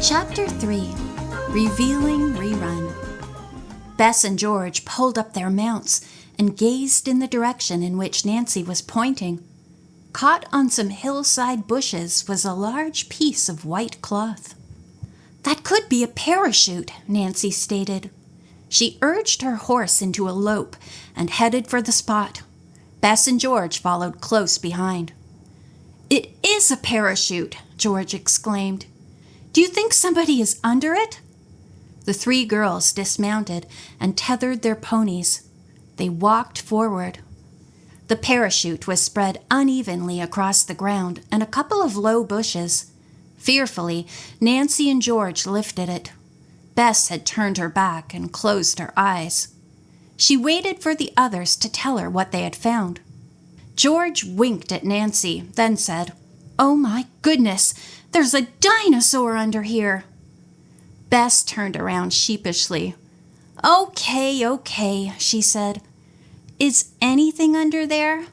Chapter 3. Revealing Rerun. Bess and George pulled up their mounts and gazed in the direction in which Nancy was pointing. Caught on some hillside bushes was a large piece of white cloth. "That could be a parachute," Nancy stated. She urged her horse into a lope and headed for the spot. Bess and George followed close behind. "It is a parachute!" George exclaimed. "Do you think somebody is under it?" The three girls dismounted and tethered their ponies. They walked forward. The parachute was spread unevenly across the ground and a couple of low bushes. Fearfully, Nancy and George lifted it. Bess had turned her back and closed her eyes. She waited for the others to tell her what they had found. George winked at Nancy, then said, "Oh my goodness, there's a dinosaur under here." Bess turned around sheepishly. Okay, she said. "Is anything under there?"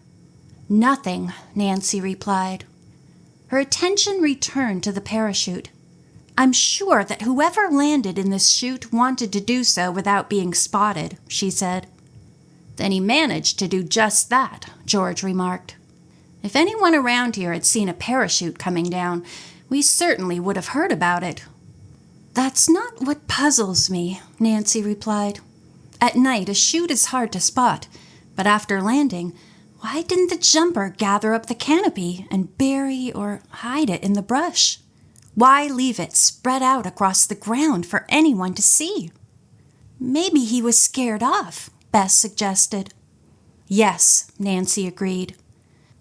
"Nothing," Nancy replied. Her attention returned to the parachute. "I'm sure that whoever landed in this chute wanted to do so without being spotted," she said. "Then he managed to do just that," George remarked. "If anyone around here had seen a parachute coming down, we certainly would have heard about it." "That's not what puzzles me," Nancy replied. "At night, a chute is hard to spot, but after landing, why didn't the jumper gather up the canopy and bury or hide it in the brush? Why leave it spread out across the ground for anyone to see?" "Maybe he was scared off," Bess suggested. "Yes," Nancy agreed.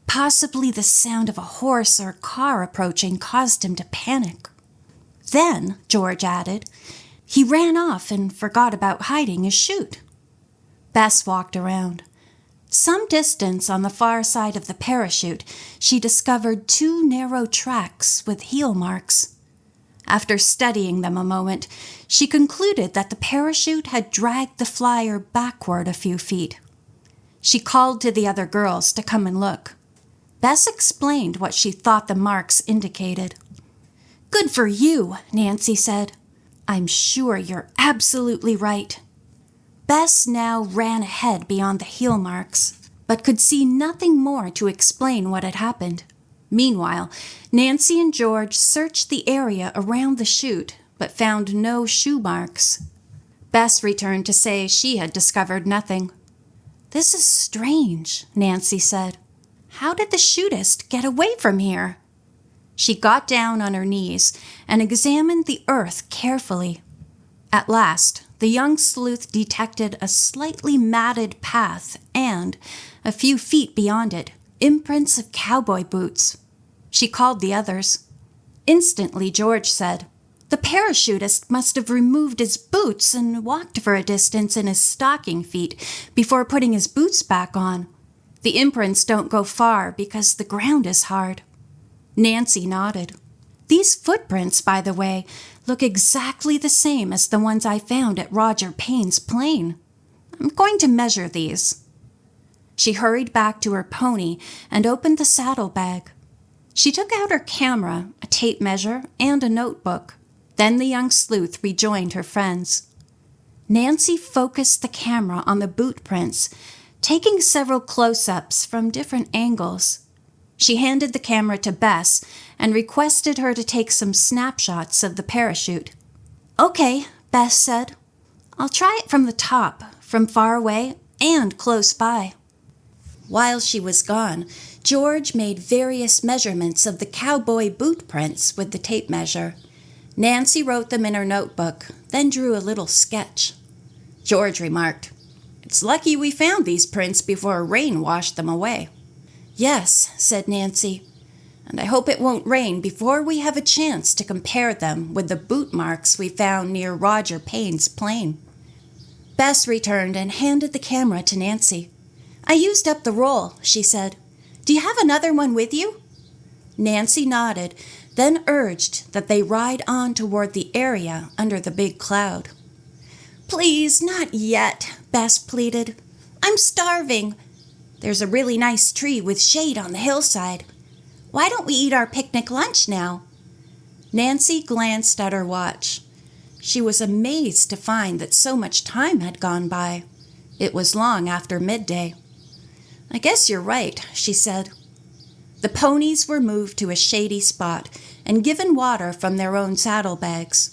"Possibly the sound of a horse or car approaching caused him to panic." "Then," George added, "he ran off and forgot about hiding his chute." Bess walked around. Some distance on the far side of the parachute, she discovered two narrow tracks with heel marks. After studying them a moment, she concluded that the parachute had dragged the flyer backward a few feet. She called to the other girls to come and look. Bess explained what she thought the marks indicated. "Good for you," Nancy said. "I'm sure you're absolutely right." Bess now ran ahead beyond the heel marks, but could see nothing more to explain what had happened. Meanwhile, Nancy and George searched the area around the chute, but found no shoe marks. Bess returned to say she had discovered nothing. "This is strange," Nancy said. "How did the chutist get away from here?" She got down on her knees and examined the earth carefully. At last, the young sleuth detected a slightly matted path and, a few feet beyond it, imprints of cowboy boots. She called the others. Instantly, George said, "The parachutist must have removed his boots and walked for a distance in his stocking feet before putting his boots back on. The imprints don't go far because the ground is hard." Nancy nodded. "These footprints, by the way, look exactly the same as the ones I found at Roger Payne's plane. I'm going to measure these." She hurried back to her pony and opened the saddlebag. She took out her camera, a tape measure, and a notebook. Then the young sleuth rejoined her friends. Nancy focused the camera on the boot prints, taking several close-ups from different angles. She handed the camera to Bess and requested her to take some snapshots of the parachute. "Okay," Bess said. "I'll try it from the top, from far away, and close by." While she was gone, George made various measurements of the cowboy boot prints with the tape measure. Nancy wrote them in her notebook, then drew a little sketch. George remarked, "It's lucky we found these prints before rain washed them away." "Yes," said Nancy, "and I hope it won't rain before we have a chance to compare them with the boot marks we found near Roger Payne's plane." Bess returned and handed the camera to Nancy. "I used up the roll," she said. "Do you have another one with you?" Nancy nodded, then urged that they ride on toward the area under the big cloud. "Please, not yet," Bess pleaded. "I'm starving. There's a really nice tree with shade on the hillside. Why don't we eat our picnic lunch now?" Nancy glanced at her watch. She was amazed to find that so much time had gone by. It was long after midday. "I guess you're right," she said. The ponies were moved to a shady spot and given water from their own saddlebags.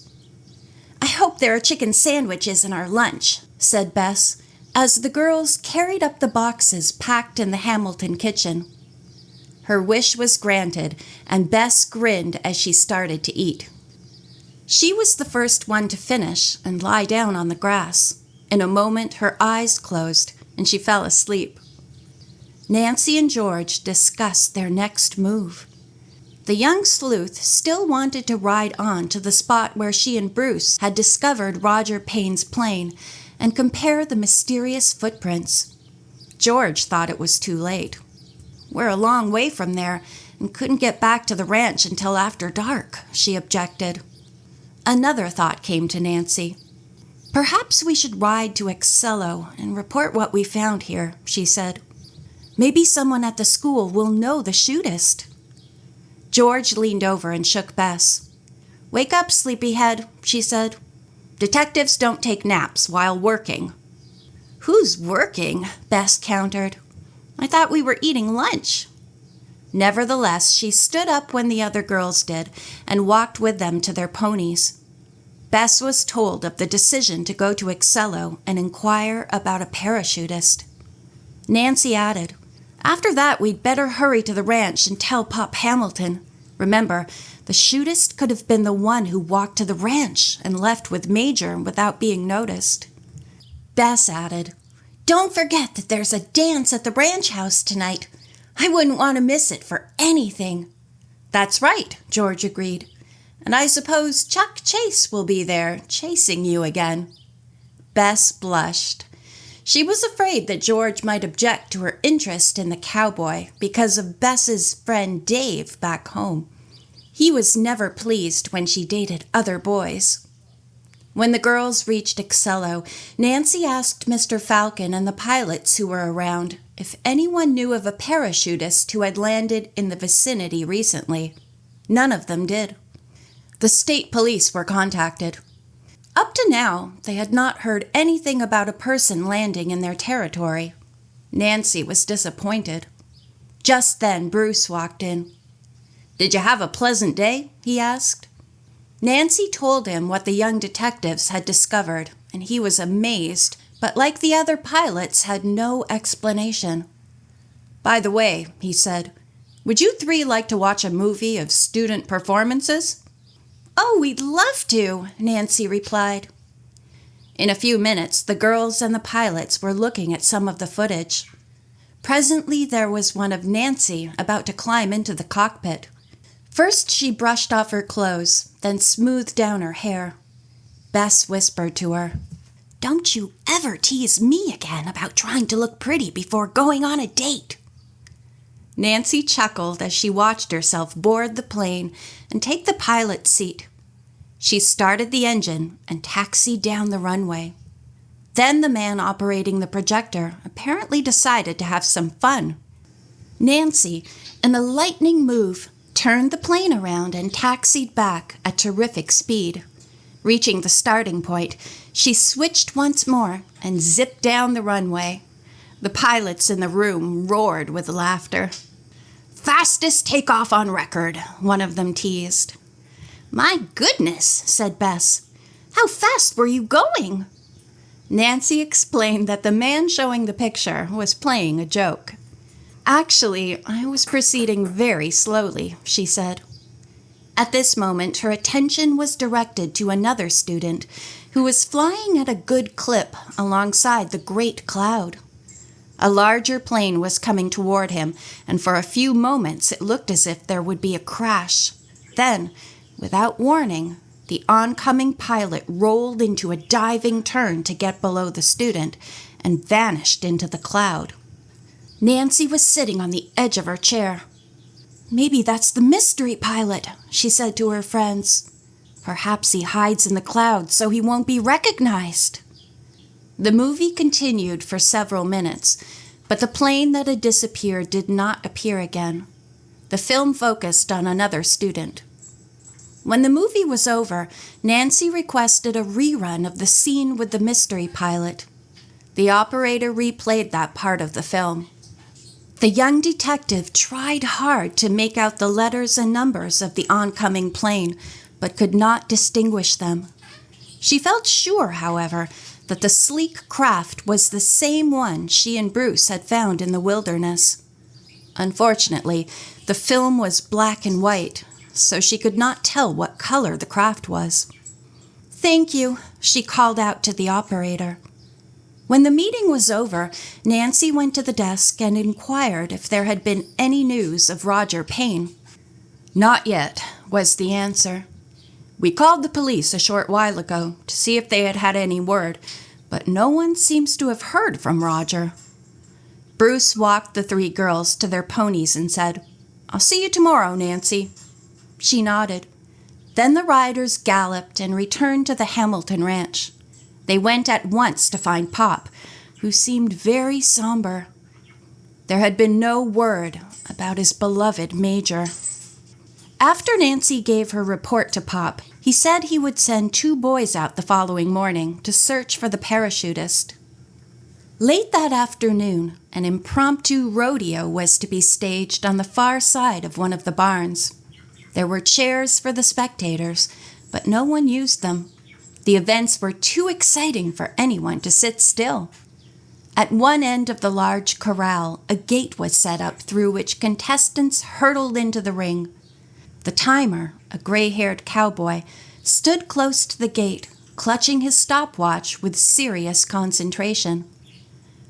"I hope there are chicken sandwiches in our lunch," said Bess, as the girls carried up the boxes packed in the Hamilton kitchen. Her wish was granted, and Bess grinned as she started to eat. She was the first one to finish and lie down on the grass. In a moment, her eyes closed, and she fell asleep. Nancy and George discussed their next move. The young sleuth still wanted to ride on to the spot where she and Bruce had discovered Roger Payne's plane and compare the mysterious footprints. George thought it was too late. "We're a long way from there and couldn't get back to the ranch until after dark," she objected. Another thought came to Nancy. "Perhaps we should ride to Excello and report what we found here," she said. "Maybe someone at the school will know the shootist." George leaned over and shook Bess. "Wake up, sleepyhead," she said. "Detectives don't take naps while working." "Who's working?" Bess countered. "I thought we were eating lunch." Nevertheless, she stood up when the other girls did and walked with them to their ponies. Bess was told of the decision to go to Excello and inquire about a parachutist. Nancy added, "After that, we'd better hurry to the ranch and tell Pop Hamilton. Remember, the shootist could have been the one who walked to the ranch and left with Major without being noticed." Bess added, "Don't forget that there's a dance at the ranch house tonight. I wouldn't want to miss it for anything." "That's right," George agreed. "And I suppose Chuck Chase will be there, chasing you again." Bess blushed. She was afraid that George might object to her interest in the cowboy because of Bess's friend Dave back home. He was never pleased when she dated other boys. When the girls reached Excello, Nancy asked Mr. Falcon and the pilots who were around if anyone knew of a parachutist who had landed in the vicinity recently. None of them did. The state police were contacted. Up to now, they had not heard anything about a person landing in their territory. Nancy was disappointed. Just then, Bruce walked in. "Did you have a pleasant day?" he asked. Nancy told him what the young detectives had discovered, and he was amazed, but like the other pilots, had no explanation. "By the way," he said, "would you three like to watch a movie of student performances?" "Oh, we'd love to," Nancy replied. In a few minutes, the girls and the pilots were looking at some of the footage. Presently, there was one of Nancy about to climb into the cockpit. First, she brushed off her clothes, then smoothed down her hair. Bess whispered to her, "Don't you ever tease me again about trying to look pretty before going on a date." Nancy chuckled as she watched herself board the plane and take the pilot's seat. She started the engine and taxied down the runway. Then the man operating the projector apparently decided to have some fun. Nancy, in a lightning move, turned the plane around and taxied back at terrific speed. Reaching the starting point, she switched once more and zipped down the runway. The pilots in the room roared with laughter. "Fastest takeoff on record," one of them teased. "My goodness," said Bess. "How fast were you going?" Nancy explained that the man showing the picture was playing a joke. "Actually, I was proceeding very slowly," she said. At this moment, her attention was directed to another student who was flying at a good clip alongside the great cloud. A larger plane was coming toward him, and for a few moments it looked as if there would be a crash. Then, without warning, the oncoming pilot rolled into a diving turn to get below the student and vanished into the cloud. Nancy was sitting on the edge of her chair. "Maybe that's the mystery pilot," she said to her friends. "Perhaps he hides in the clouds so he won't be recognized." The movie continued for several minutes, but the plane that had disappeared did not appear again. The film focused on another student. When the movie was over, Nancy requested a rerun of the scene with the mystery pilot. The operator replayed that part of the film. The young detective tried hard to make out the letters and numbers of the oncoming plane, but could not distinguish them. She felt sure, however, that the sleek craft was the same one she and Bruce had found in the wilderness. Unfortunately, the film was black and white, so she could not tell what color the craft was. "Thank you," she called out to the operator. When the meeting was over, Nancy went to the desk and inquired if there had been any news of Roger Payne. "Not yet," was the answer. "We called the police a short while ago to see if they had had any word, but no one seems to have heard from Roger." Bruce walked the three girls to their ponies and said, "I'll see you tomorrow, Nancy." She nodded. Then the riders galloped and returned to the Hamilton ranch. They went at once to find Pop, who seemed very somber. There had been no word about his beloved Major. After Nancy gave her report to Pop, he said he would send 2 boys out the following morning to search for the parachutist. Late that afternoon, an impromptu rodeo was to be staged on the far side of one of the barns. There were chairs for the spectators, but no one used them. The events were too exciting for anyone to sit still. At one end of the large corral, a gate was set up through which contestants hurtled into the ring. The timer, a gray-haired cowboy, stood close to the gate, clutching his stopwatch with serious concentration.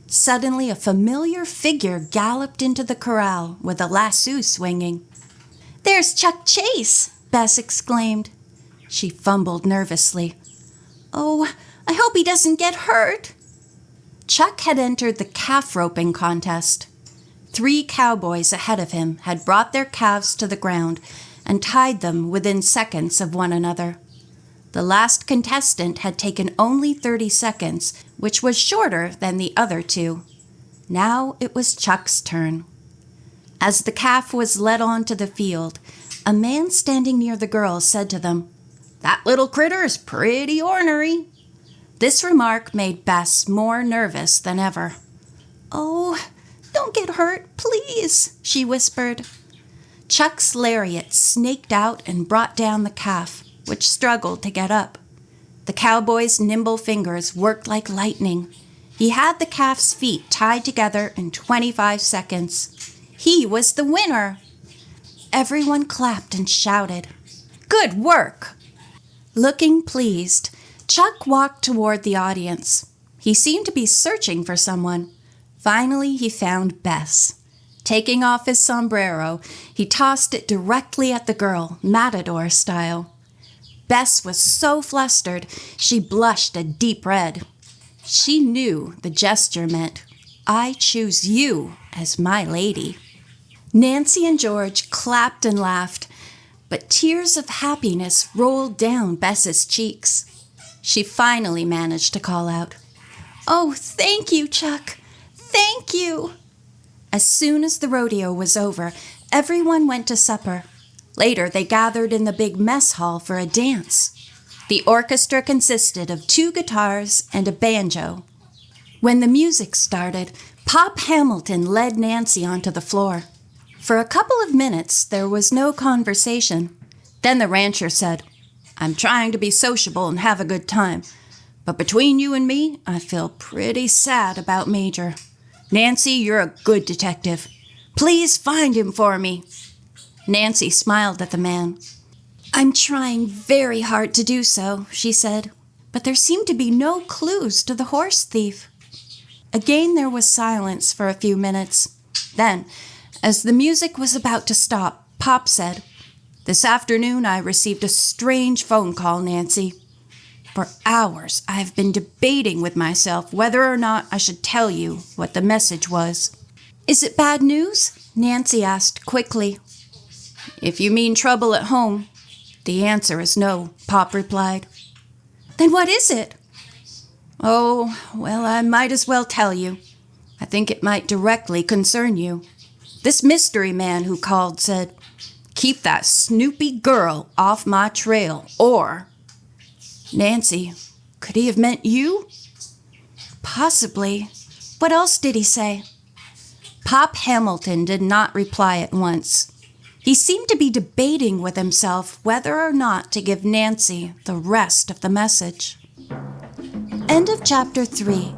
Suddenly, a familiar figure galloped into the corral with a lasso swinging. "There's Chuck Chase!" Bess exclaimed. She fumbled nervously. "Oh, I hope he doesn't get hurt." Chuck had entered the calf roping contest. 3 cowboys ahead of him had brought their calves to the ground and tied them within seconds of one another. The last contestant had taken only 30 seconds, which was shorter than the other 2. Now it was Chuck's turn. As the calf was led onto the field, a man standing near the girls said to them, "That little critter's pretty ornery." This remark made Bess more nervous than ever. "Oh, don't get hurt, please," she whispered. Chuck's lariat snaked out and brought down the calf, which struggled to get up. The cowboy's nimble fingers worked like lightning. He had the calf's feet tied together in 25 seconds. He was the winner. Everyone clapped and shouted, "Good work!" Looking pleased, Chuck walked toward the audience. He seemed to be searching for someone. Finally, he found Bess. Taking off his sombrero, he tossed it directly at the girl, matador style. Bess was so flustered, she blushed a deep red. She knew the gesture meant, "I choose you as my lady." Nancy and George clapped and laughed, but tears of happiness rolled down Bess's cheeks. She finally managed to call out, "Oh, thank you, Chuck. Thank you." As soon as the rodeo was over, everyone went to supper. Later, they gathered in the big mess hall for a dance. The orchestra consisted of 2 guitars and a banjo. When the music started, Pop Hamilton led Nancy onto the floor. For a couple of minutes, there was no conversation. Then the rancher said, "I'm trying to be sociable and have a good time, but between you and me, I feel pretty sad about Major. Nancy, you're a good detective. Please find him for me." Nancy smiled at the man. "I'm trying very hard to do so," she said, "but there seem to be no clues to the horse thief." Again there was silence for a few minutes. Then, as the music was about to stop, Pop said, "This afternoon I received a strange phone call, Nancy. For hours I have been debating with myself whether or not I should tell you what the message was." "Is it bad news?" Nancy asked quickly. "If you mean trouble at home, the answer is no," Pop replied. "Then what is it?" "Oh, well, I might as well tell you. I think it might directly concern you. This mystery man who called said, keep that snoopy girl off my trail, or... Nancy, could he have meant you? Possibly. What else did he say? Pop Hamilton did not reply at once. He seemed to be debating with himself whether or not to give Nancy the rest of the message. End of chapter 3.